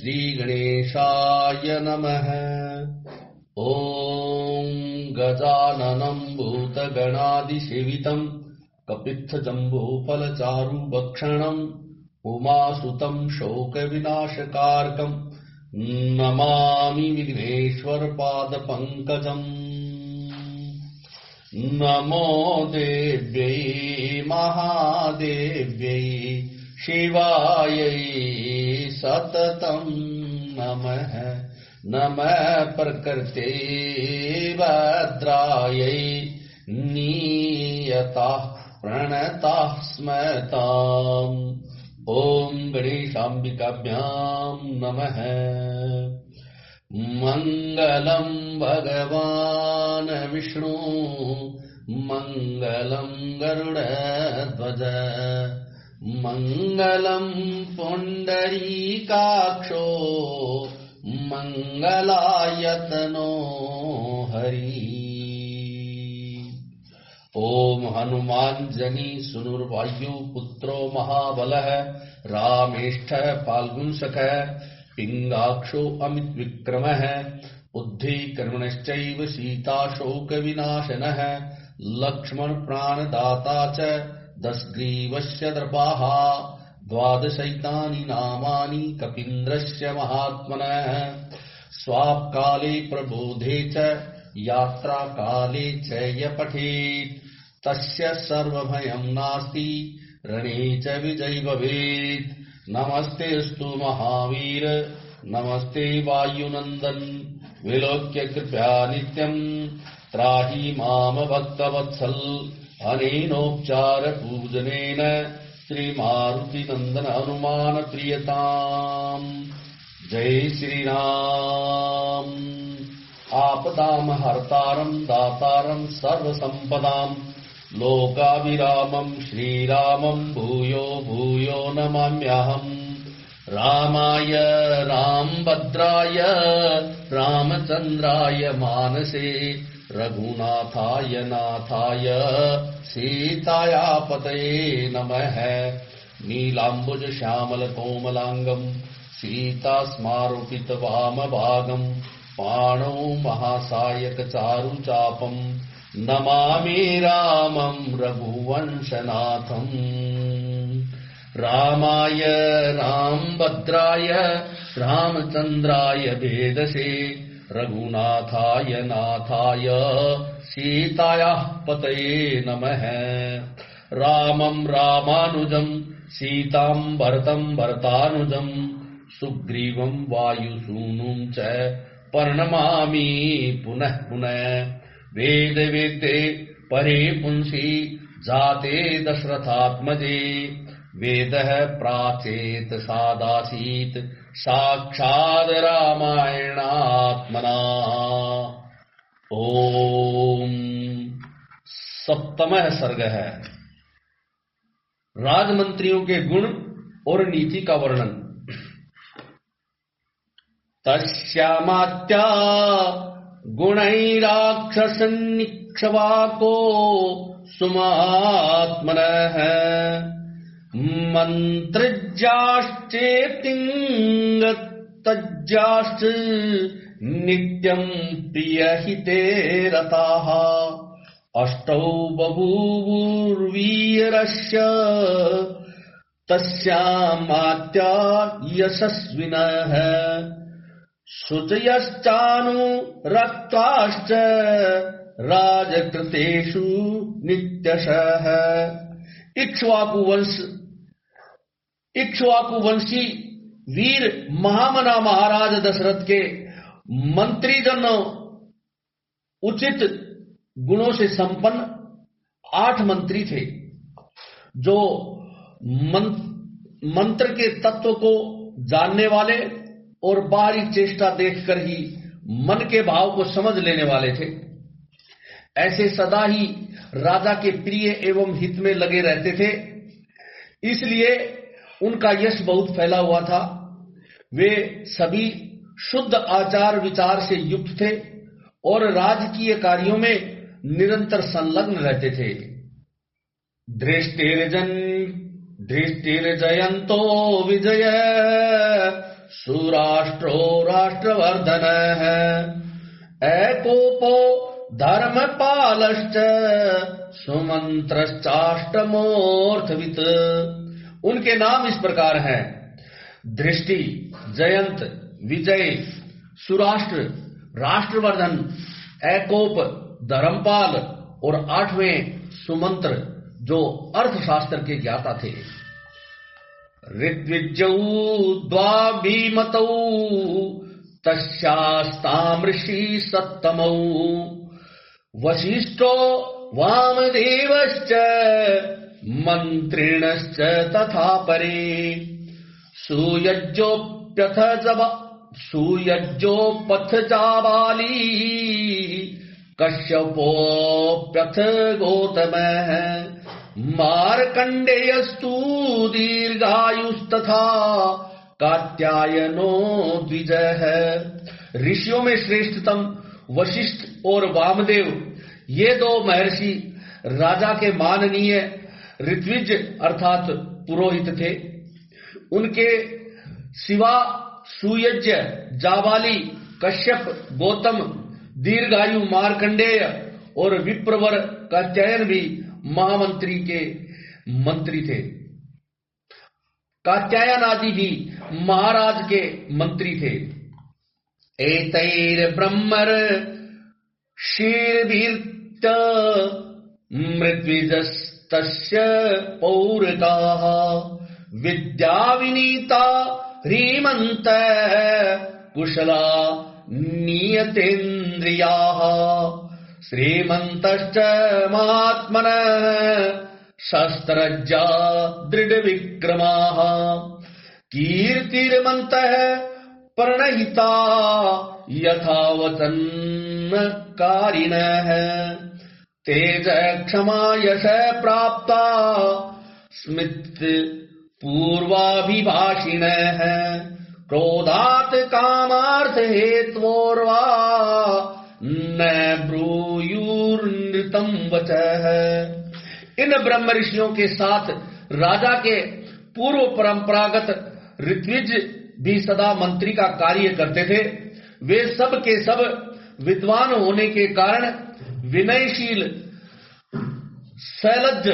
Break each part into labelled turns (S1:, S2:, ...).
S1: श्रीगणेशाय नमः। ॐ गजाननं भूतगणादिसेवितं कपित्थजम्बूफलचारुभक्षणम् उमासुतं शोकविनाशकारकं नमामि विघ्नेश्वरपादपङ्कजम्। नमो देव्यै महादेव्यै शिवायै सततं नमः। नमः प्रकृते भद्रायै नियताः प्रणताः स्मताम्। ॐ गणेशाम्बिकाभ्यां नमः। मङ्गलं भगवान् विष्णु मङ्गलं गरुडध्वज मङ्गलं पुण्डरीकाक्षो मङ्गलायतनो हरि। ओम हनुमांजनी सुनुर्वायु पुत्रो महाबलः रामेष्ठः फाल्गुनसखः पिंगाक्षो अमित विक्रमः बुद्धि कर्मणश्चैव सीता शोक विनाशनः लक्ष्मण प्राणदाता च दशग्रीवस्य दर्पाः द्वादशैतानि नामानि कपीन्द्रस्य महात्मनः। स्वापकाले प्रबोधे च यात्रा काले च य पठेत् तस्य सर्वभयं नास्ति रणे च विजय भवेत्। नमस्तेऽस्तु महावीर नमस्ते वायुनंदन विलोक्य कृपया नित्यं त्राहि माम भक्तवत्सल। अनेनोपचार पूजनेन श्री मारुति नंदन हनुमान प्रियताम। जय श्री राम। आपदाम हर्तारं दातारं सर्वसंपदां लोकाभिरामं श्रीरामं भूयो भूयो नमाम्यहम्। रामाय रामभद्राय रामचन्द्राय मानसे रघुनाथाय नाथाय सीताया पतये नमः। नीलाम्बुज श्यामल कोमलांगं सीता स्मारोपित वामभागं पाणौ महासायक चारुचापं नमामि रामं रघुवंशनाथम्। रामाय रामभद्राय रामचन्द्राय भेदसे रघुनाथाय नाथाय सीतायाः पतये नमः। रामं रामानुजं सीतां भरतं भरतानुजं सुग्रीवं वायुसूनुं च प्रणमामि पुनः पुनः। वेद वेद्ये परे पुंसि जाते दशरथात्मजे वेदः प्राचेत सादासीत् साक्षात् रामायणात्मना। ओम। सप्तमः सर्ग है राजमंत्रियों के गुण और नीति का वर्णन। तस्यामात्या गुणैराक्षसन्निक्षवाको सुमात्मनः मन्त्रज्याश्चेतिङ्गतज्जाश्च नित्यं प्रियहिते रताः। अष्टौ बभूवुर्वीरस्य तस्यामात्या यशस्विनः शुचयश्चानुरक्ताश्च राजकृतेषु नित्यशः। इक्ष्वाकुवंशी वीर महामना महाराज दशरथ के मंत्रीजन उचित गुणों से संपन्न 8 मंत्री थे जो मंत्र के तत्व को जानने वाले और बाहरी चेष्टा देखकर ही मन के भाव को समझ लेने वाले थे। ऐसे सदा ही राजा के प्रिय एवं हित में लगे रहते थे, इसलिए उनका यश बहुत फैला हुआ था। वे सभी शुद्ध आचार विचार से युक्त थे और राजकीय कार्यों में निरंतर संलग्न रहते थे। धृष्टिर्जयंतो विजय सुराष्ट्रो राष्ट्रवर्धनः एकोपो धर्मपालश्च सुमंत्रश्चाष्टमोऽर्थवित्। उनके नाम इस प्रकार हैं: दृष्टि, जयंत, विजय, सुराष्ट्र, राष्ट्रवर्धन, एकोप, धर्मपाल और 8वें सुमंत्र जो अर्थशास्त्र के ज्ञाता थे। ऋत्विजौ द्वाभिमतौ तस्यास्तामृषि सत्तमौ वसिष्ठो वामदेवश्च मंत्रिणश्च तथा परे सूयज्योपथ जाबाली कश्यपोऽप्यथ गौतमः मार्कण्डेयस्तु दीर्घायुस्तथा कात्यायनो द्विजः। ऋषियों में श्रेष्ठतम वशिष्ठ और वामदेव ये दो महर्षि राजा के माननीय ऋत्विज अर्थात पुरोहित थे। उनके सिवा सुयज्ञ, जाबाली, कश्यप, गौतम, दीर्घायु मार्कंडेय और विप्रवर का चयन भी महामंत्री के मंत्री थे। कात्यायन आदि भी महाराज के मंत्री थे। एतैर ब्रह्मर शीर्भिर्त मृद्विजस्तस्य पौरकाः विद्या विनीता ह्रीमन्त कुशला नियतेन्द्रियाः श्रीमन्तश्च महात्मनः शस्त्रज्ञा दृढविक्रमाः कीर्तिर्मन्तः प्रणहिता यथा वचनकारिणः तेज क्षमा यश प्राप्ता स्मित पूर्वाभिभाषिणः क्रोधात् कामार्थ हेत्वोर्वा न ब्रूयुर्नृतं वचः। इन ब्रह्म ऋषियों के साथ राजा के पूर्व परंपरागत ऋत्विज भी सदा मंत्री का कार्य करते थे। वे सब के सब विद्वान होने के कारण विनयशील, शैलज,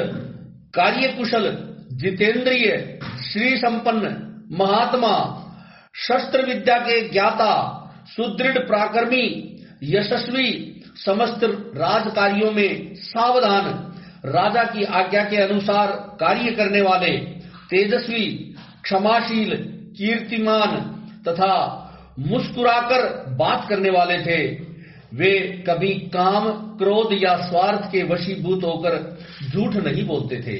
S1: कार्यकुशल, जितेंद्रिय, श्री संपन्न, महात्मा, शस्त्र विद्या के ज्ञाता, सुदृढ़ पराक्रमी, यशस्वी, समस्त राजकार्यों में सावधान, राजा की आज्ञा के अनुसार कार्य करने वाले, तेजस्वी, क्षमाशील, कीर्तिमान तथा मुस्कुराकर बात करने वाले थे। वे कभी काम, क्रोध या स्वार्थ के वशीभूत होकर झूठ नहीं बोलते थे।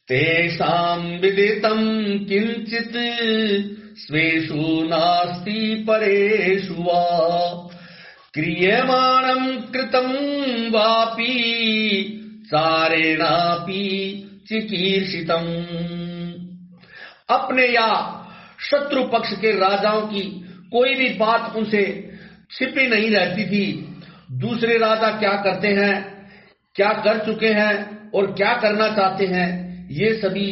S1: तेषां विदितं किंचित स्वेषु नास्ति परेषु वा क्रियमाणं कृतं वापि चारेणापि चिकीर्षितम्। अपने या शत्रु पक्ष के राजाओं की कोई भी बात उनसे छिपी नहीं रहती थी। दूसरे राजा क्या करते हैं, क्या कर चुके हैं और क्या करना चाहते हैं, ये सभी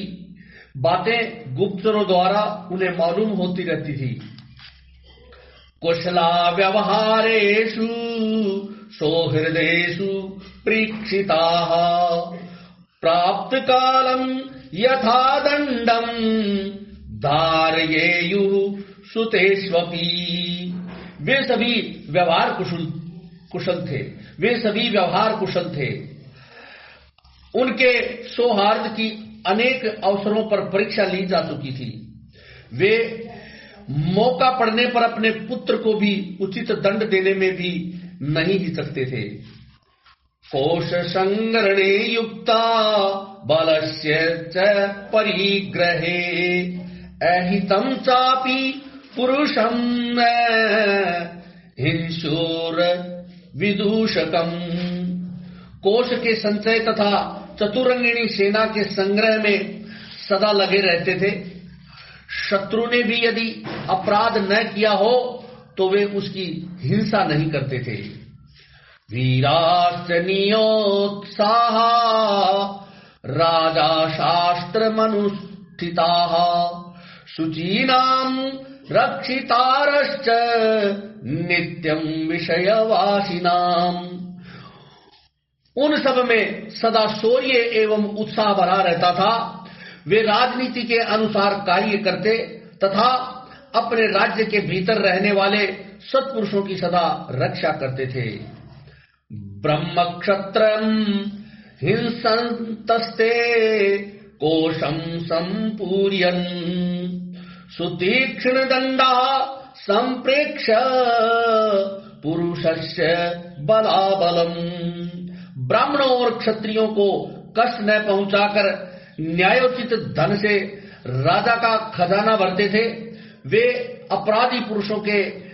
S1: बातें गुप्तचरों द्वारा उन्हें मालूम होती रहती थी। कुशला व्यवहारेषु सौहृदेषु परीक्षिताः प्राप्त कालम यथा दंडम धारयेयुः सुतेष्वपि। वे सभी व्यवहार कुशल थे। वे सभी व्यवहार कुशल थे। उनके सौहार्द की अनेक अवसरों पर परीक्षा ली जा चुकी थी। वे मौका पड़ने पर अपने पुत्र को भी उचित दंड देने में भी नहीं हिचकते थे। कोश संग्रहणे युक्ता बलस्य च परिग्रहे अहितं चापि पुरुषं हिंसोर विदूषकम। कोश के संचय तथा चतुरंगिणी सेना के संग्रह में सदा लगे रहते थे। शत्रु ने भी यदि अपराध न किया हो तो वे उसकी हिंसा नहीं करते थे। वीराश्च नियोत्साह राजा शास्त्र मनुष्ठिताः शुचीनां रक्षितारश्च नित्यं विषयवासिनाम्। उन सब में सदा शौर्य एवं उत्साह भरा रहता था। वे राजनीति के अनुसार कार्य करते तथा अपने राज्य के भीतर रहने वाले सत्पुरुषों की सदा रक्षा करते थे। ब्रह्म क्षत्रम हिंसन्तस्ते कोशं संपूर्यन् सुतीक्ष्ण दंडा संप्रेक्ष पुरुषस्य बलाबलम। ब्राह्मणों और क्षत्रियों को कष्ट न पहुंचाकर न्यायोचित धन से राजा का खजाना भरते थे। वे अपराधी पुरुषों के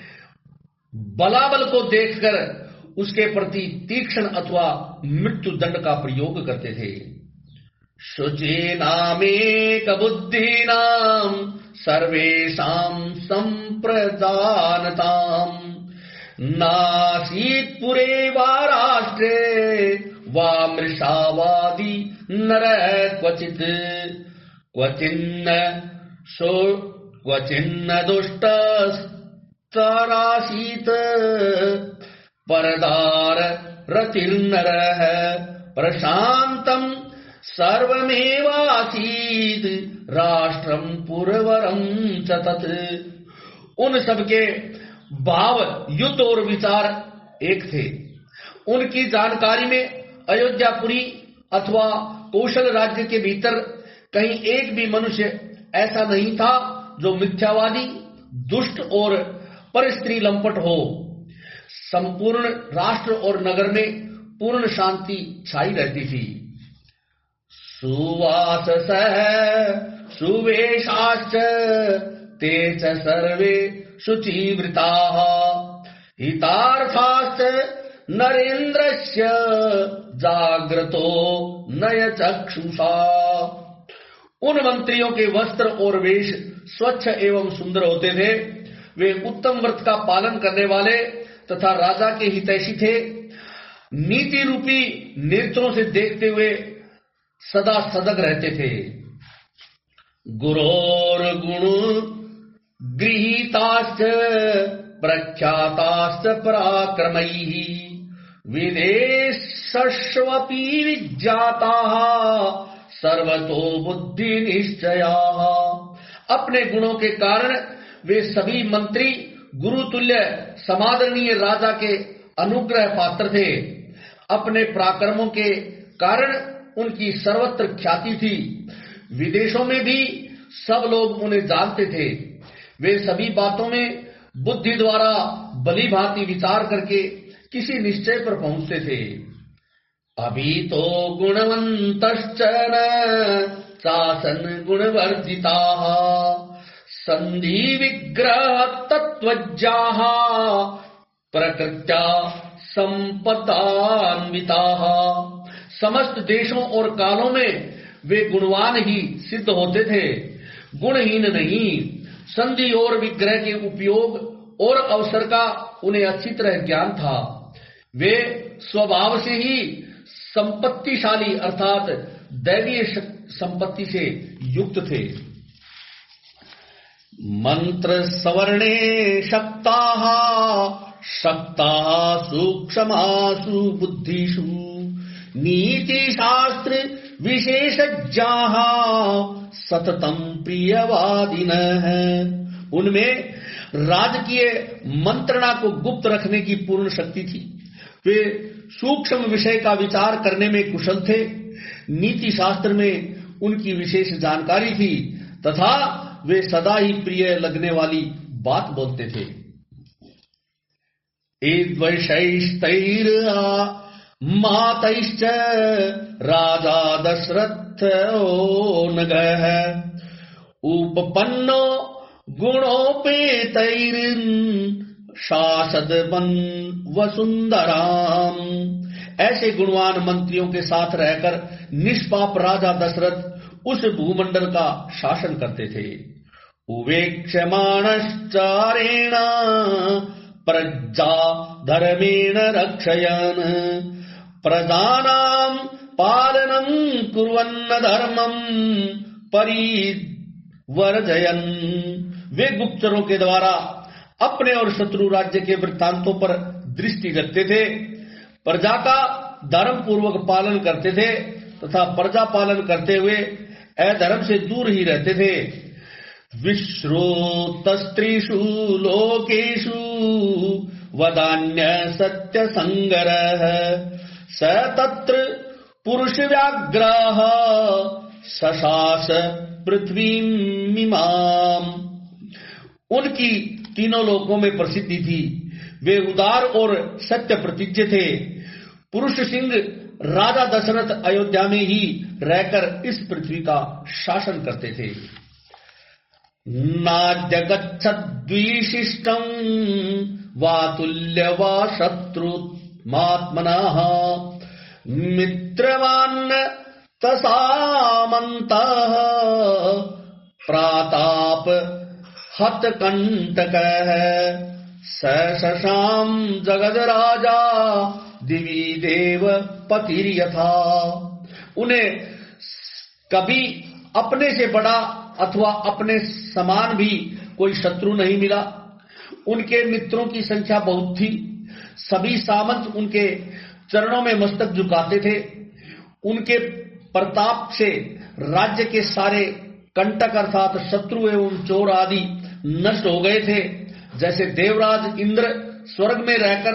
S1: बलाबल को देखकर उसके प्रति तीक्ष्ण अथवा मृत्यु दंड का प्रयोग करते थे। शुचीनामेक बुद्धीनां सर्वेषां संप्रजानताम् नासीत् पुरे वा राष्ट्रे वा मृषावादी नर क्वचित् क्वचिन्न दुष्टस्तरासीत् परदार रतिर्नरः प्रशान्तं सर्वमेवासीत् राष्ट्रं पुरवरं च तत्। उन सबके भाव, युद्ध और विचार एक थे। उनकी जानकारी में अयोध्यापुरी अथवा कौशल राज्य के भीतर कहीं एक भी मनुष्य ऐसा नहीं था जो मिथ्यावादी, दुष्ट और परस्त्री लंपट हो। संपूर्ण राष्ट्र और नगर में पूर्ण शांति छाई रहती थी। सुवाससः सुवेशाश्च ते च सर्वे शुचिवृताः हितार्थाश्च नरेन्द्रस्य जाग्रतो नयचक्षुषा। उन मंत्रियों के वस्त्र और वेश स्वच्छ एवं सुंदर होते थे। वे उत्तम व्रत का पालन करने वाले तथा राजा के हितैषी थे। नीति रूपी नेत्रों से देखते हुए सदा सजग रहते थे। गुरोर गुण गृहीताश्च प्रख्याताश्च पराक्रमैः विदेशस्वपि विज्ञाताः सर्वतो बुद्धि निश्चयाः। अपने गुणों के कारण वे सभी मंत्री गुरुतुल्य समादरणीय राजा के अनुग्रह पात्र थे। अपने पराक्रमों के कारण उनकी सर्वत्र ख्याति थी। विदेशों में भी सब लोग उन्हें जानते थे। वे सभी बातों में बुद्धि द्वारा भली भांति विचार करके किसी निश्चय पर पहुंचते थे। अभी तो गुणवंतश्च न शासन गुणवर्जिताः संधि विग्रह तत्वज्ञाः प्रकृत्या संपदान्विताः। समस्त देशों और कालों में वे गुणवान ही सिद्ध होते थे, गुणहीन नहीं। संधि और विग्रह के उपयोग और अवसर का उन्हें अच्छी तरह ज्ञान था। वे स्वभाव से ही संपत्तिशाली अर्थात दैवीय संपत्ति से युक्त थे। मंत्र सवर्णे शक्ताः शक्ताः सूक्ष्मासु बुद्धिषु नीति शास्त्र विशेषज्ञाः सततं प्रियवादिनः। उनमें राजकीय मंत्रणा को गुप्त रखने की पूर्ण शक्ति थी। वे सूक्ष्म विषय का विचार करने में कुशल थे। नीति शास्त्र में उनकी विशेष जानकारी थी तथा वे सदा ही प्रिय लगने वाली बात बोलते थे। मातैश्च राजा दशरथो नगः उपपन्नो गुणोपेतैर्न शासद वसुंधराम। ऐसे गुणवान मंत्रियों के साथ रहकर निष्पाप राजा दशरथ उस भूमंडल का शासन करते थे। उवेक्षमाणश्चारेण प्रजा धर्मेण रक्षयन् प्रजानां पालनं कुर्वन्न धर्मं परिवर्तयन् वर्जयन। वे गुप्तचरों के द्वारा अपने और शत्रु राज्य के वृत्तांतों पर दृष्टि रखते थे, प्रजा का धर्म पूर्वक पालन करते थे तथा प्रजा पालन करते हुए अधर्म से दूर ही रहते थे। विश्रुतस्त्रिषु लोकेषु वदान्य सत्य संगरः स तत्र पुरुष व्याघ्रः सशास पृथ्वीमिमाम्। उनकी तीनों लोकों में प्रसिद्धि थी। वे उदार और सत्य प्रतिज्ञ थे। पुरुष सिंह राजा दशरथ अयोध्या में ही रहकर इस पृथ्वी का शासन करते थे। नाद्यगच्छद्विशिष्टं वा तुल्य वा शत्रुमात्मनः मित्रवान् तसामन्तः प्राताप हतकंटकः शशाम जगद राजा दिवी देव पतिर्यथा। उन्हें कभी अपने से बड़ा अथवा अपने समान भी कोई शत्रु नहीं मिला। उनके मित्रों की संख्या बहुत थी। सभी सामंत उनके चरणों में मस्तक झुकाते थे। उनके प्रताप से राज्य के सारे कंटक अर्थात शत्रु एवं चोर आदि नष्ट हो गए थे। जैसे देवराज इंद्र स्वर्ग में रहकर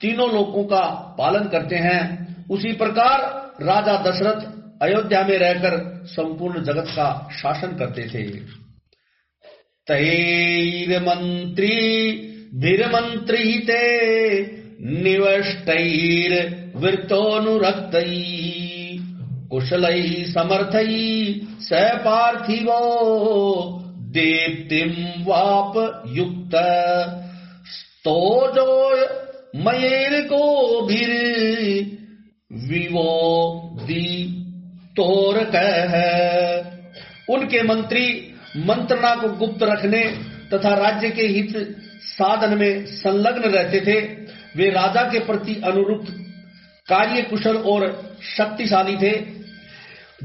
S1: तीनों लोकों का पालन करते हैं, उसी प्रकार राजा दशरथ अयोध्या में रहकर संपूर्ण जगत का शासन करते थे। तैर्मंत्री भीरमंत्रिते निवष्टैर वृत्तोनुरक्तै कुशलै समर्थै स पार्थिवो दीप्तिं वाप युक्त स्तोजो मयेर्को भीर विवो दी तोरकः। उनके मंत्री मंत्रणा को गुप्त रखने तथा राज्य के हित साधन में संलग्न रहते थे। वे राजा के प्रति अनुरूप कार्य कुशल और शक्तिशाली थे।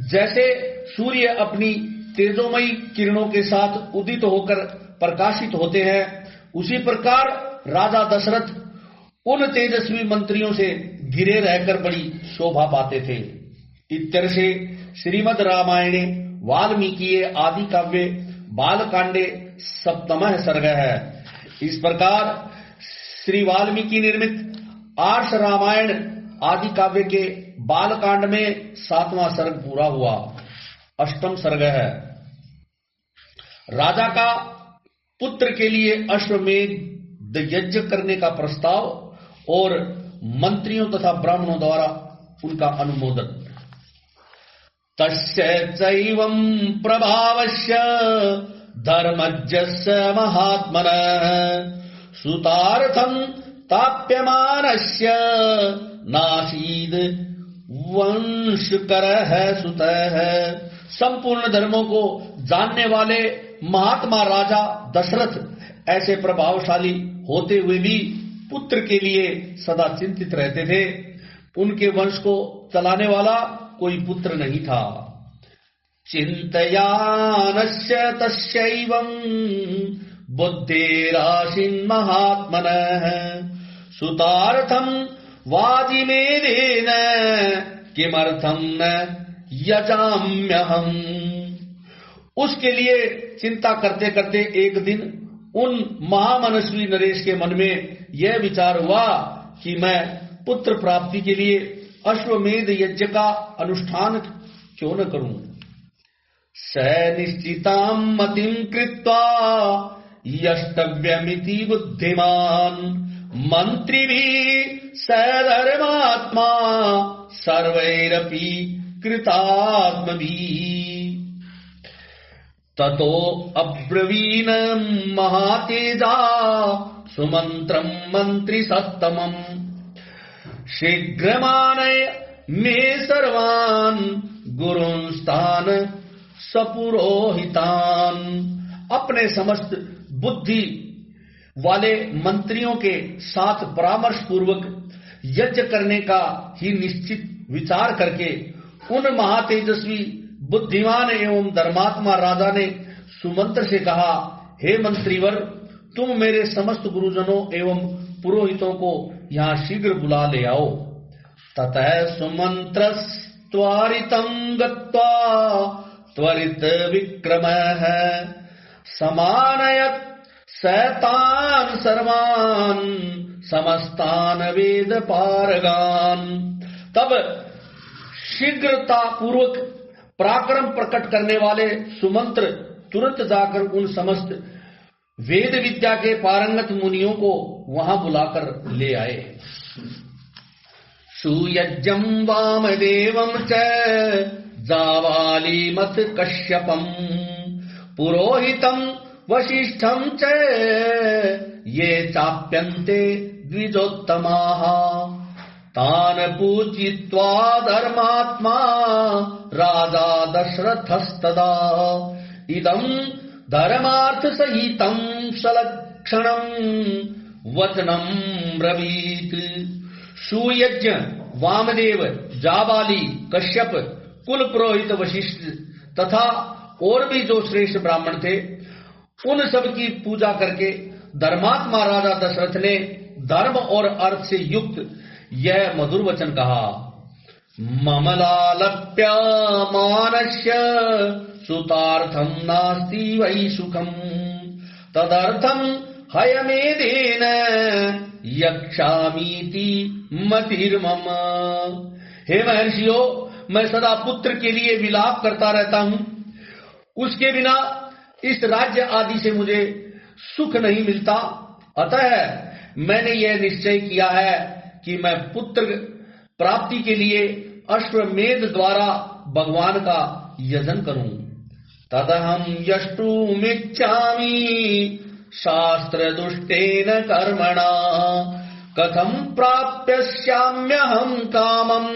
S1: जैसे सूर्य अपनी तेजोमयी किरणों के साथ उदित होकर प्रकाशित होते हैं, उसी प्रकार राजा दशरथ उन तेजस्वी मंत्रियों से घिरे रहकर बड़ी शोभा पाते थे। इत्यर्थे श्रीमद् रामायणे वाल्मीकिये आदि काव्ये बालकांडे सप्तमः सर्ग है। इस प्रकार श्री वाल्मीकि निर्मित आर्ष रामायण आदि काव्य के बालकांड में 7वां सर्ग पूरा हुआ। अष्टम सर्ग है। राजा का पुत्र के लिए अश्वमेध यज्ञ करने का प्रस्ताव और मंत्रियों तथा ब्राह्मणों द्वारा उनका अनुमोदन। तस्य चैवं प्रभावस्य धर्मज्ञस्य महात्मनः सुतार्थं ताप्यमानस्य नासीद वंशकरः सुतः। संपूर्ण धर्मों को जानने वाले महात्मा राजा दशरथ ऐसे प्रभावशाली होते हुए भी पुत्र के लिए सदा चिंतित रहते थे। उनके वंश को चलाने वाला कोई पुत्र नहीं था। चिंतयानस्य तस्यैवं बुद्धिरासीन् महात्मनः सुतार्थं वाजिमेदेन किमर्थं न यजाम्यहम्। उसके लिए चिंता करते करते एक दिन उन महामनस्वी नरेश के मन में यह विचार हुआ कि मैं पुत्र प्राप्ति के लिए अश्वमेध यज्ञ का अनुष्ठान क्यों न करूं। स निश्चितां मतिं कृत्वा यष्टव्यमिति बुद्धिमान् मंत्रिभिः सधर्मात्मा सर्वैरपि कृतात्मभिः। ततो अब्रवीण महातेजा सुमंत्रं मंत्री सत्तमम् शीघ्रमानय मे सर्वान् गुरुंस्तान् सपुरोहितान्। अपने समस्त बुद्धि वाले मंत्रियों के साथ परामर्श पूर्वक यज्ञ करने का ही निश्चित विचार करके उन महातेजस्वी बुद्धिमान एवं धर्मात्मा राजा ने सुमंत्र से कहा, हे मंत्रीवर, तुम मेरे समस्त गुरुजनों एवं पुरोहितों को यहाँ शीघ्र बुला ले आओ। ततः सुमंत्रस्त्वरितं गत्वा त्वरित विक्रमः समानयत् सैतान सर्वान् समस्तान वेद पारगान। तब शीघ्रता पूर्वक पराक्रम प्रकट करने वाले सुमंत्र तुरंत जाकर उन समस्त वेद विद्या के पारंगत मुनियों को वहां बुलाकर ले आए। सुयज्ञं वामदेवं च जावालिमथ कश्यपं पुरोहितं वसिष्ठं च ये चाप्यन्ते द्विजोत्तमाः तान् पूजयित्वा धर्मात्मा राजा दशरथस्तदा इदं धर्मार्थ सहितं सलक्षणं वचनं ब्रवीत। सुयज्ञ, वामदेव, जाबाली, कश्यप, कुल पुरोहित वशिष्ठ तथा और भी जो श्रेष्ठ ब्राह्मण थे, उन सब की पूजा करके धर्मात्मा राजा दशरथ ने धर्म और अर्थ से युक्त यह मधुर वचन कहा। ममलालप्य मानस्य सुतार्थं नास्ति वै सुखं तदर्थं हयमेदेन यक्षामीति मतिर्मम। हे महर्षियों, मैं सदा पुत्र के लिए विलाप करता रहता हूँ। उसके बिना इस राज्य आदि से मुझे सुख नहीं मिलता। अतः मैंने यह निश्चय किया है कि मैं पुत्र प्राप्ति के लिए अश्वमेध द्वारा भगवान का यजन करूं। तदहं यष्टुमिच्छामि शास्त्र दुष्टेन कर्मणा कथं प्राप्स्याम्यहं कामं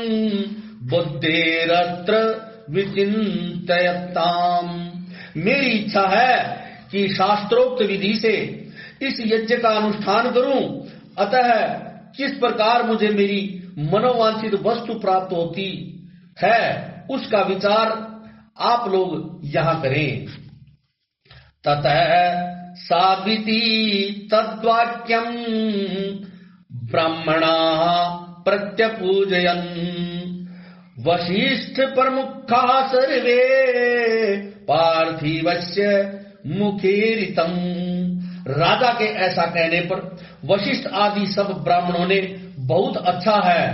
S1: बुद्धिरत्र विचिन्तयताम्। मेरी इच्छा है कि शास्त्रोक्त विधि से इस यज्ञ का अनुष्ठान करूं। अतः किस प्रकार मुझे मेरी मनोवांछित वस्तु प्राप्त होती है, उसका विचार आप लोग यहाँ करें। ततः साविति तद्वाक्यं ब्राह्मणाः प्रत्यपूजयन् वशिष्ठ प्रमुखा सर्वे पार्थिवस्य मुखेरितं। राजा के ऐसा कहने पर वशिष्ठ आदि सब ब्राह्मणों ने बहुत अच्छा है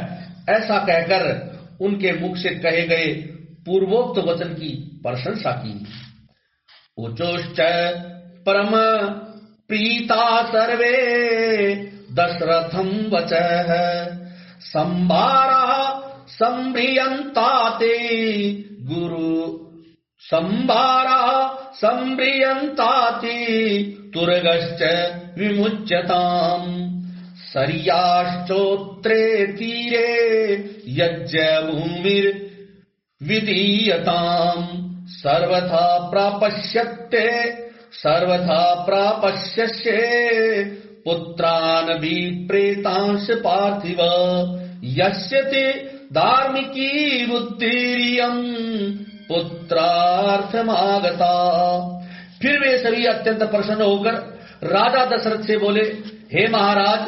S1: ऐसा कहकर उनके मुख से कहे गए पूर्वोक्त वचन की प्रशंसा की। उचोश्च परम प्रीता सर्वे दशरथं वचः संभारः संभ्रियन्ताते गुरु संभारः संभ्रियन्ताते तुरगश्च विमुच्यताम्। सर्याश्चोत्रे तीरे यज्ञ भूमिर् विधीयताम् सर्वथा प्रापश्यस्ये पुत्रान् विप्रेतांश पार्थिव यस्य ते धार्मिकी बुद्धिरियं पुत्रार्थमागता। फिर वे सभी अत्यंत प्रसन्न होकर राजा दशरथ से बोले, हे महाराज,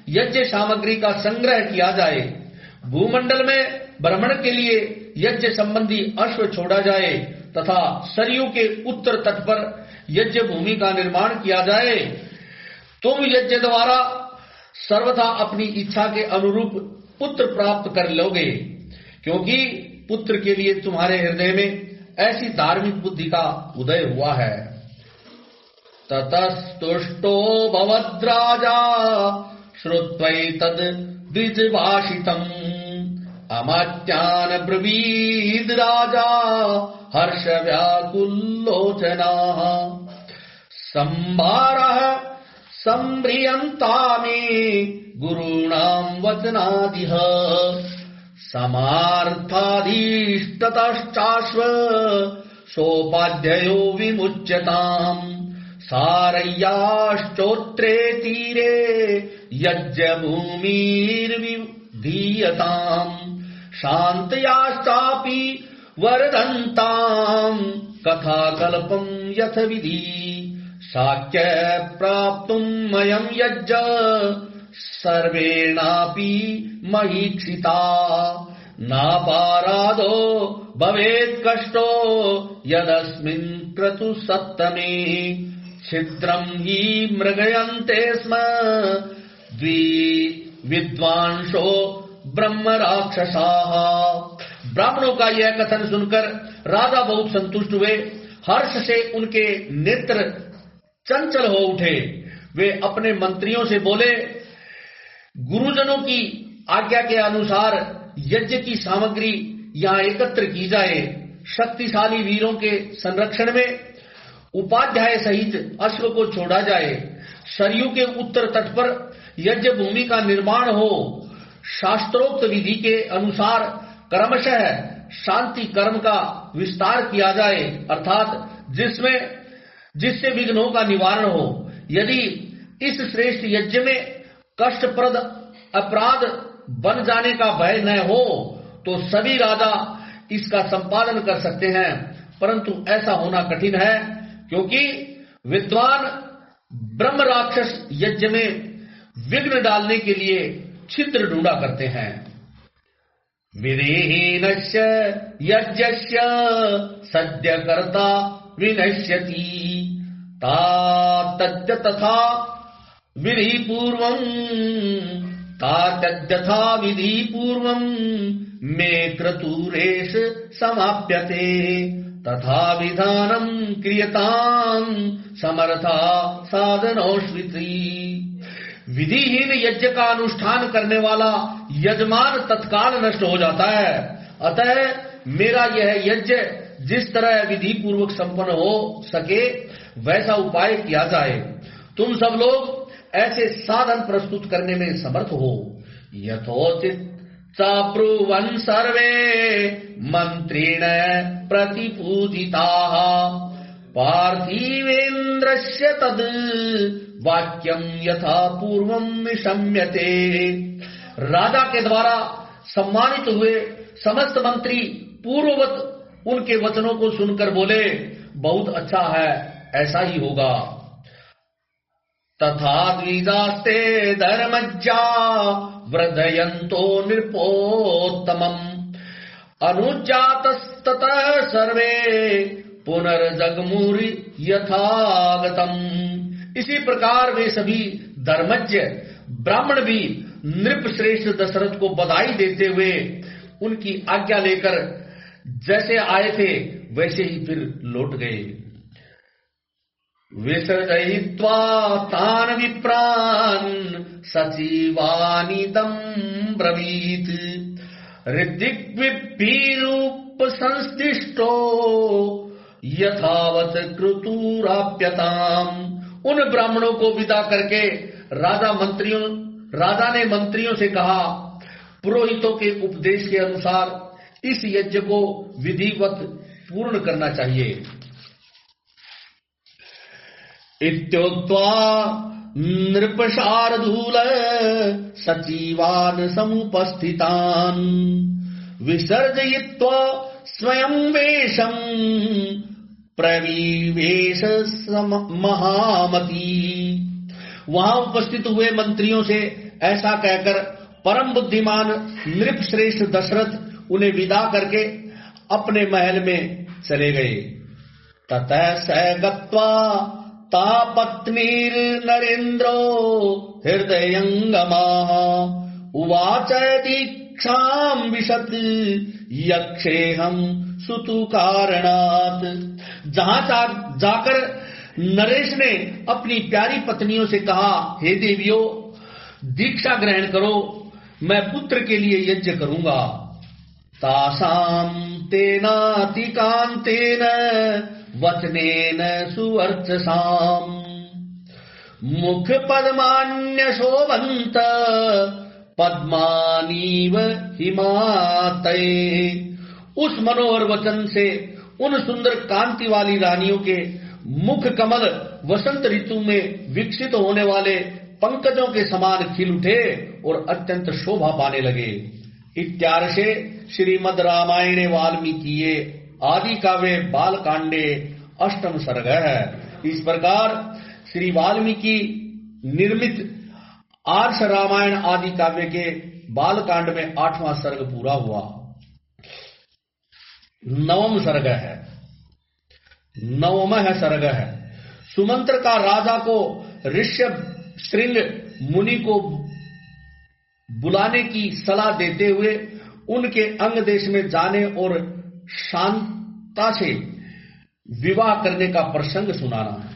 S1: यज्ञ सामग्री का संग्रह किया जाए, भूमंडल में भ्रमण के लिए यज्ञ संबंधी अश्व छोड़ा जाए तथा सरयू के उत्तर तट पर यज्ञ भूमि का निर्माण किया जाए। तुम यज्ञ द्वारा सर्वथा अपनी इच्छा के अनुरूप पुत्र प्राप्त कर लोगे, क्योंकि पुत्र के लिए तुम्हारे हृदय में ऐसी धार्मिक बुद्धि का उदय हुआ है। ततस्तुष्टो भवद्राजा श्रुत्वैतद् द्विजभाषितम् अमात्यान् ब्रवीद् राजा हर्ष व्याकुलोचनाः संभारः संभ्रियन्तामे गुरूणां वचनादिह समार्थाधीष्टतश्चाश्व सोपाध्ययो विमुच्यताम् सारय्याश्चोत्रे तीरे यज्ञ भूमिर्विधीयताम् शान्तयाश्चापि वर्धन्ताम् कथाकल्पम् यथ विधि शाक्य प्राप्तुम् अयम् यज्ञ सर्वेणापि महीक्षिता नापारादो भवेत् कष्टो यदस्मिन् क्रतु सप्तमे छिद्रम् हि मृगयन्ते स्म विद्वांसो ब्रह्म राक्षसाः। ब्राह्मणों का यह कथन सुनकर राजा बहुत संतुष्ट हुए। हर्ष से उनके नेत्र चंचल हो उठे। वे अपने मंत्रियों से बोले, गुरुजनों की आज्ञा के अनुसार यज्ञ की सामग्री यहाँ एकत्र की जाए। शक्तिशाली वीरों के संरक्षण में उपाध्याय सहित अश्व को छोड़ा जाए। सरयू के उत्तर तट पर यज्ञ भूमि का निर्माण हो। शास्त्रोक्त विधि के अनुसार क्रमशः शांति कर्म का विस्तार किया जाए, अर्थात जिससे विघ्नों का निवारण हो। यदि इस श्रेष्ठ यज्ञ में कष्टप्रद अपराध बन जाने का भय न हो तो सभी राजा इसका संपादन कर सकते हैं, परंतु ऐसा होना कठिन है क्योंकि विद्वान ब्रह्म राक्षस यज्ञ में विघ्न डालने के लिए छिद्र ढूंढा करते हैं। विधिहीनस्य यज्ञस्य सद्य कर्ता विनश्यति तातद्य तथा विधि पूर्वम् मे क्रतुरेश समाप्यते तथा विधानम् क्रियताम् समर्था साधनोश्विति। विधिहीन यज्ञ का अनुष्ठान करने वाला यजमान तत्काल नष्ट हो जाता है। अतः मेरा यह यज्ञ जिस तरह विधि पूर्वक संपन्न हो सके वैसा उपाय किया जाए। तुम सब लोग ऐसे साधन प्रस्तुत करने में समर्थ हो। यथोचित चाब्रुवन् सर्वे मंत्रेण प्रतिपूजिताः पार्थिवेन्द्रस्य तद् वाक्यम यथा पूर्वम निशम्यते। राजा के द्वारा सम्मानित हुए समस्त मंत्री पूर्ववत उनके वचनों को सुनकर बोले, बहुत अच्छा है, ऐसा ही होगा। तथा द्विजास्ते धर्मज्ञा वृद्धयन्तो नृपोत्तमम् अनुजातस्ततः सर्वे पुनर्जगमुरि यथागतम्। इसी प्रकार वे सभी धर्मज्ञ ब्राह्मण भी नृप श्रेष्ठ दशरथ को बधाई देते हुए उनकी आज्ञा लेकर जैसे आए थे वैसे ही फिर लौट गए। विसर्जयित्वा तान् विप्रान् सचिवानिदम् ब्रवीत् ऋद्विग्विरूप संस्तिष्टो यथावत क्रतुराप्यताम्। उन ब्राह्मणों को विदा करके राजा ने मंत्रियों से कहा, पुरोहितों के उपदेश के अनुसार इस यज्ञ को विधिवत पूर्ण करना चाहिए। इत्युक्त्वा नृपशार्दूल सचिवान् समुपस्थितान् विसर्जयित्वा स्वयं वेशम् प्रविवेश महामती। वहां उपस्थित हुए मंत्रियों से ऐसा कहकर परम बुद्धिमान नृप श्रेष्ठ दशरथ उन्हें विदा करके अपने महल में चले गए। ततः स गत्वा तापत्नीर् नरेन्द्रो हृदयंगमाः उवाच दीक्षां विशत् यक्षेहं सुतु कारणात्। जहां जाकर नरेश ने अपनी प्यारी पत्नियों से कहा, हे देवियों, दीक्षा ग्रहण करो, मैं पुत्र के लिए यज्ञ करूंगा। तासाम तेनातिकांतेन वचनेन सुवर्चसाम मुख पद्मान्य शोभन्त पद्मानीव हिमातये। उस मनोहर वचन से उन सुंदर कांति वाली रानियों के मुख कमल वसंत ऋतु में विकसित होने वाले पंकजों के समान खिल उठे और अत्यंत शोभा पाने लगे। इत्यार्षे श्रीमद् रामायणे वाल्मीकिये आदि काव्ये बालकांडे अष्टम सर्ग है। इस प्रकार श्री वाल्मीकि निर्मित आर्ष रामायण आदि काव्य के बालकांड में 8वां सर्ग पूरा हुआ। 9वां सर्ग है। 9वां सर्ग है। सुमंत्र का राजा को ऋष्य श्रृंग मुनि को बुलाने की सलाह देते हुए उनके अंग देश में जाने और शांता से विवाह करने का प्रसंग सुनाना है।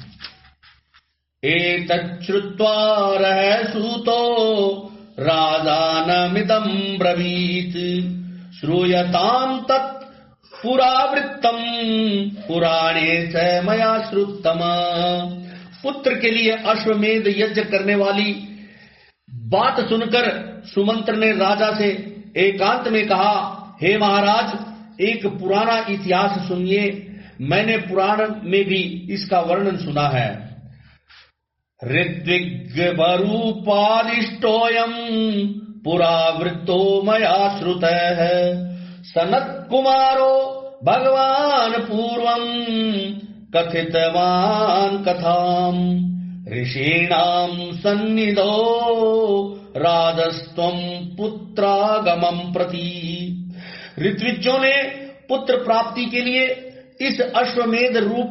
S1: एतच्छ्रुत्वा रहसूतो राजानमिदं ब्रवीत श्रूयतां तत् पुरावृत्तम पुराणे च मया श्रुतम। पुत्र के लिए अश्वमेध यज्ञ करने वाली बात सुनकर सुमंत्र ने राजा से एकांत में कहा, हे महाराज, एक पुराना इतिहास सुनिए। मैंने पुराण में भी इसका वर्णन सुना है। ऋत्विग् बरूपादिष्टोऽयं पुरावृत्तो मया श्रुतः सनत कुमारो भगवान पूर्वं कथितवान् कथाम् ऋषीणां सन्निधो राजस्त्वं पुत्रागमं प्रति। ऋत्विजों ने पुत्र प्राप्ति के लिए इस अश्वमेध रूप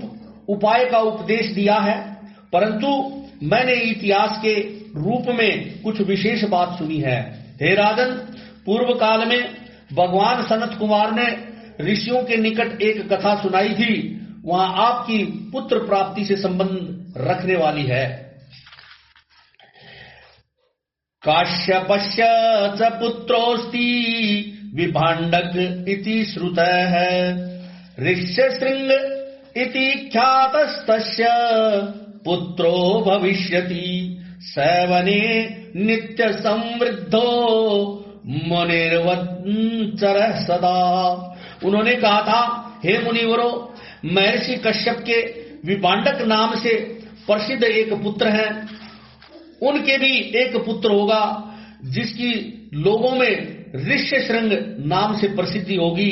S1: उपाय का उपदेश दिया है, परंतु मैंने इतिहास के रूप में कुछ विशेष बात सुनी है। हे राजन, पूर्व काल में भगवान सनत कुमार ने ऋषियों के निकट एक कथा सुनाई थी। वहां आपकी पुत्र प्राप्ति से संबंध रखने वाली है। काश्यपस्य च पुत्रोऽस्ति विभाण्डक इति श्रुतः ऋष्यशृंग इति ख्यातस्तस्य पुत्रो भविष्यति सवने नित्य संवृद्धो मुनिर्वच्चरः सदा। उन्होंने कहा था, हे मुनिवरों, महर्षि कश्यप के विभाण्डक नाम से प्रसिद्ध एक पुत्र है। उनके भी एक पुत्र होगा जिसकी लोगों में ऋष्यशृंग नाम से प्रसिद्धि होगी।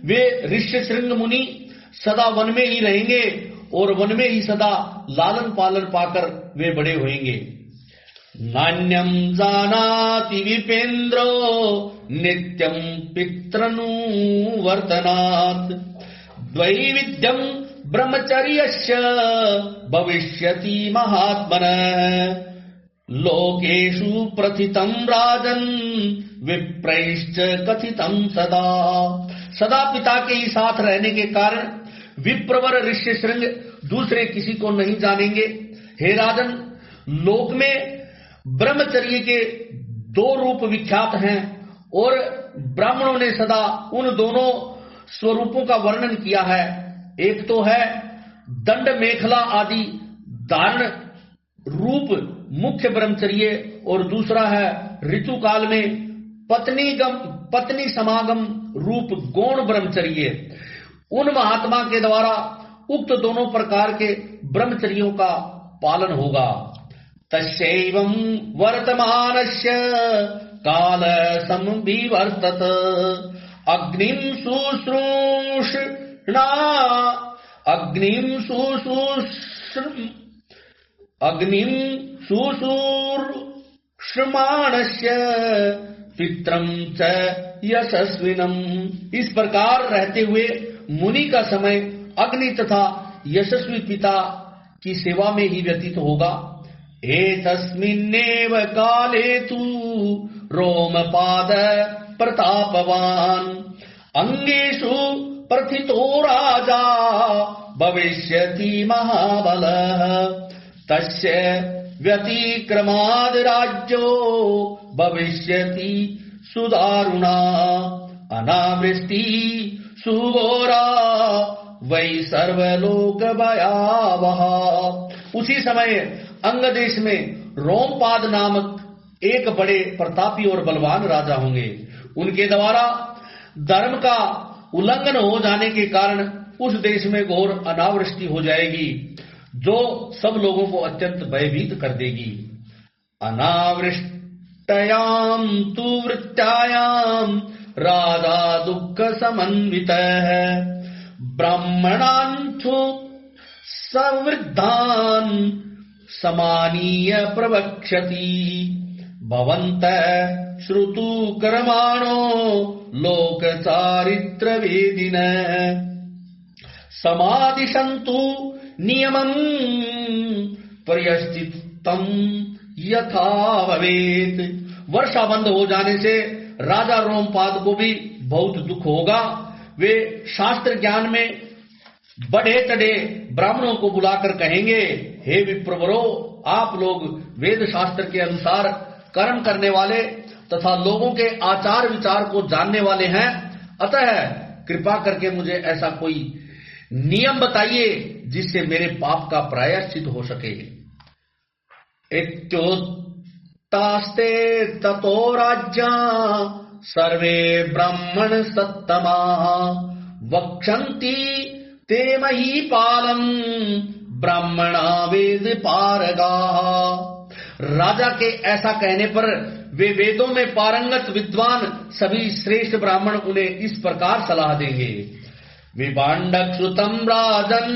S1: वे ऋष्यशृंग मुनि सदा वन में ही रहेंगे और वन में ही सदा लालन पालन पाकर वे बड़े होंगे। नान्यं जानाति विपेन्द्रो नित्यं पितृनुवर्तनात् द्वैविध्यं ब्रह्मचर्यस्य भविष्यति महात्मनः लोकेषु प्रथितं राजन् विप्रैश्च कथितं सदा। सदा पिता के ही साथ रहने के कारण विप्रवर ऋष्यशृंग दूसरे किसी को नहीं जानेंगे। हे राजन, लोक में ब्रह्मचर्य के 2 रूप विख्यात हैं और ब्राह्मणों ने सदा उन दोनों स्वरूपों का वर्णन किया है। एक तो है दंड मेखला आदि धारण रूप मुख्य ब्रह्मचर्य और दूसरा है ऋतु काल में पत्नी समागम रूप गौण ब्रह्मचर्य। उन महात्मा के द्वारा उक्त दोनों प्रकार के ब्रह्मचर्यों का पालन होगा। तस्यैवं वर्तमानस्य काल संविवर्तत अग्निं शुश्रूषमाणस्य पित्रं च यशस्विनम्। इस प्रकार रहते हुए मुनि का समय अग्नि तथा यशस्वी पिता की सेवा में ही व्यतीत होगा। एतस्मिन्नेव काले तु रोमपाद प्रतापवान अंगेषु प्रथितो राजा भविष्यति महाबलः तस्य व्यतिक्रमाद् राज्यो भविष्यति सुदारुणा अनावृष्टि सुघोरा वै सर्वलोक भयावह। उसी समय अंग देश में रोमपाद नामक एक बड़े प्रतापी और बलवान राजा होंगे। उनके द्वारा धर्म का उल्लंघन हो जाने के कारण उस देश में घोर अनावृष्टि हो जाएगी जो सब लोगों को अत्यंत भयभीत कर देगी। अनावृष्टयाम तु वृत्त्यायाम राजा दुःख समन्वितः ब्राह्मणांचु संवृद्धान समानीय प्रवक्षति भवन्तः श्रुतु कर्माणो लोक चारित्र वेदिनः समादिशन्तु नियमं पर्यश्चित्तम यथा भवेत्। वर्षा बंद हो जाने से राजा रोमपाद को भी बहुत दुख होगा। वे शास्त्र ज्ञान में बढ़े चढ़े ब्राह्मणों को बुलाकर कहेंगे, हे विप्रवरो, आप लोग वेद शास्त्र के अनुसार कर्म करने वाले तथा लोगों के आचार विचार को जानने वाले हैं, अतः कृपा करके मुझे ऐसा कोई नियम बताइए जिससे मेरे पाप का प्रायश्चित हो सके। इत्युक्तास्ते ततो राज्ञा सर्वे ब्राह्मण सत्तमा वक्षन्ति ते महीपालम् ब्राह्मणा वेद पारगा। राजा के ऐसा कहने पर वे वेदों में पारंगत विद्वान सभी श्रेष्ठ ब्राह्मण उन्हें इस प्रकार सलाह देंगे। विभाण्डक श्रुतम राजन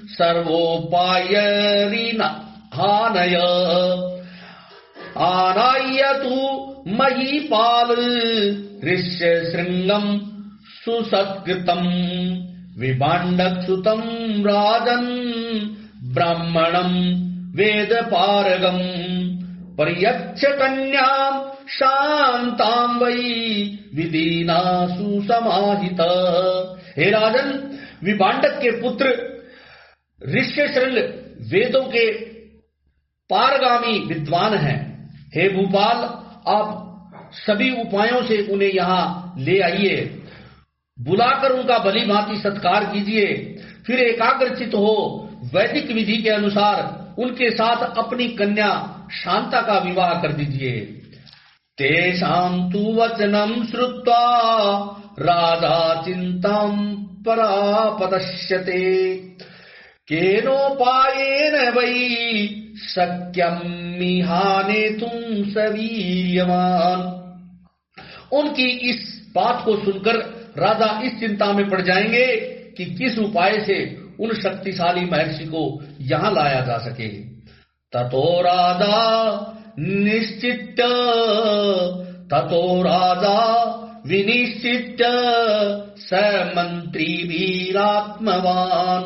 S1: सर्वोपायरिहानय आनायतु महीपाल ऋष्य श्रृंगम सुसत्कृतम। विभाण्डक श्रुतम राजन ब्राह्मणम वेद पारगम पर्यच्छ कन्याम शांताम वै विदीना सुसमाहित। हे राजन, विभाण्डक के पुत्र ऋष्यशृंग वेदों के पारगामी विद्वान हैं। हे भूपाल, आप सभी उपायों से उन्हें यहाँ ले आइए, बुलाकर उनका भली भांति सत्कार कीजिए, फिर एकाग्रचित हो वैदिक विधि के अनुसार उनके साथ अपनी कन्या शांता का विवाह कर दीजिए। तेषां तु वचनं श्रुत्वा राजा चिंतां परापतश्यते केनोपायेन वै शक्यमिहानेतुं सवीर्यवान्। उनकी इस बात को सुनकर राजा इस चिंता में पड़ जाएंगे कि किस उपाय से उन शक्तिशाली महर्षि को यहाँ लाया जा सके। ततो राजा विनिश्चित्य स मंत्री वीरात्मवान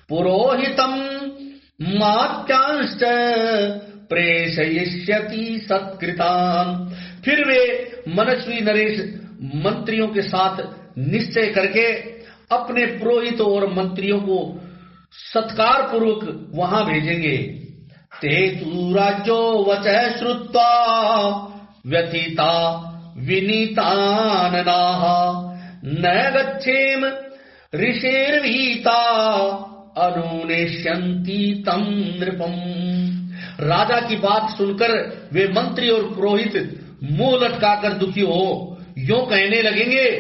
S1: पुरोहितम मात्यांश्च प्रेषयिष्यति सत्कृतान। फिर वे मनस्वी नरेश मंत्रियों के साथ निश्चय करके अपने पुरोहित और मंत्रियों को सत्कार पूर्वक वहां भेजेंगे। ते तु राज्यो वचः श्रुत्वा व्यथिता विनीताननाः न गच्छेम ऋषिर्वीता अनुनेष्यन्ति तम नृपम। राजा की बात सुनकर वे मंत्री और पुरोहित मुंह लटकाकर दुखी हो यूं कहने लगेंगे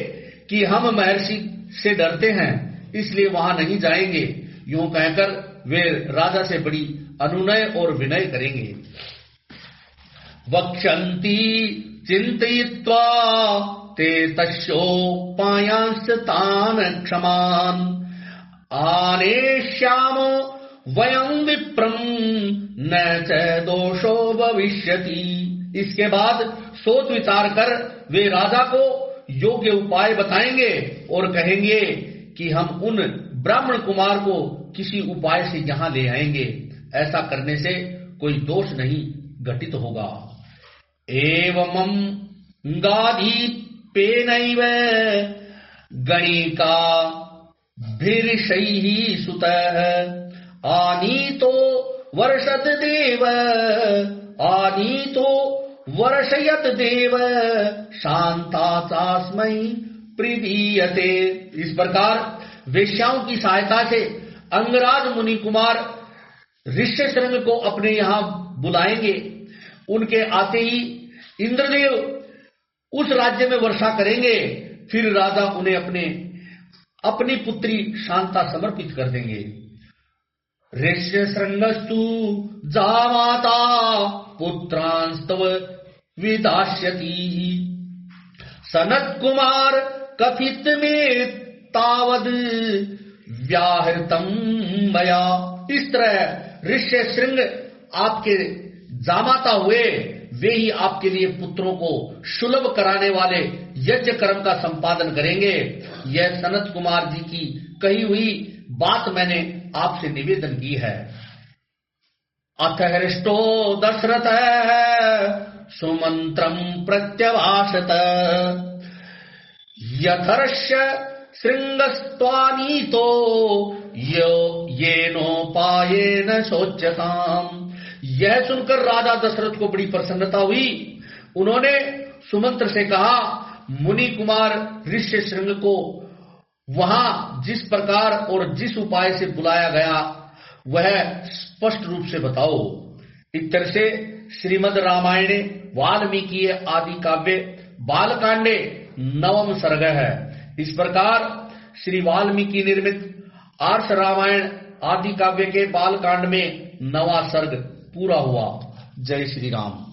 S1: कि हम महर्षि से डरते हैं, इसलिए वहां नहीं जाएंगे। यूं कहकर वे राजा से बड़ी अनुनय और विनय करेंगे। वक्षन्ति चिंतयित्वा ते तस्योपायांश्च तान् क्षमान् आनेष्यामो वयं विप्रं न च दोषो भविष्यति। इसके बाद सोच विचार कर वे राजा को योग्य उपाय बताएंगे और कहेंगे कि हम उन ब्राह्मण कुमार को किसी उपाय से यहाँ ले आएंगे, ऐसा करने से कोई दोष नहीं घटित होगा। एवं गाधीपेनैव गणिका भिर्षैः सुतः आनीतो वर्षयत देव शांता चास्मै प्रीदीयते। इस प्रकार वेश्याओं की सहायता से अंगराज मुनि कुमार ऋष्यशृंग को अपने यहाँ बुलाएंगे। उनके आते ही इंद्रदेव उस राज्य में वर्षा करेंगे। फिर राजा उन्हें अपनी पुत्री शांता समर्पित कर देंगे। ऋष्यशृंगस्तु जामाता पुत्रांस्तव विदास्यति सनत कुमार कथित में तावद व्याहृतम मया। इस तरह ऋष्य श्रृंग आपके जामाता हुए, वे ही आपके लिए पुत्रों को सुलभ कराने वाले यज्ञ कर्म का संपादन करेंगे। यह सनत कुमार जी की कही हुई बात मैंने आपसे निवेदन की है। अथ हृष्टो दशरथ सुमंत्रम प्रत्यभाषत यथर्ष्य श्रृंगस्त्वानीतो येनोपायेन शोच्यताम। यह सुनकर राजा दशरथ को बड़ी प्रसन्नता हुई। उन्होंने सुमंत्र से कहा, मुनि कुमार ऋष्य श्रृंग को वहां जिस प्रकार और जिस उपाय से बुलाया गया वह स्पष्ट रूप से बताओ। इतर से श्रीमद् रामायणे वाल्मीकि आदि काव्य बालकांडे 9वां सर्ग है। इस प्रकार श्री वाल्मीकि निर्मित आर्ष रामायण आदि काव्य के बालकांड में 9वां सर्ग पूरा हुआ। जय श्री राम।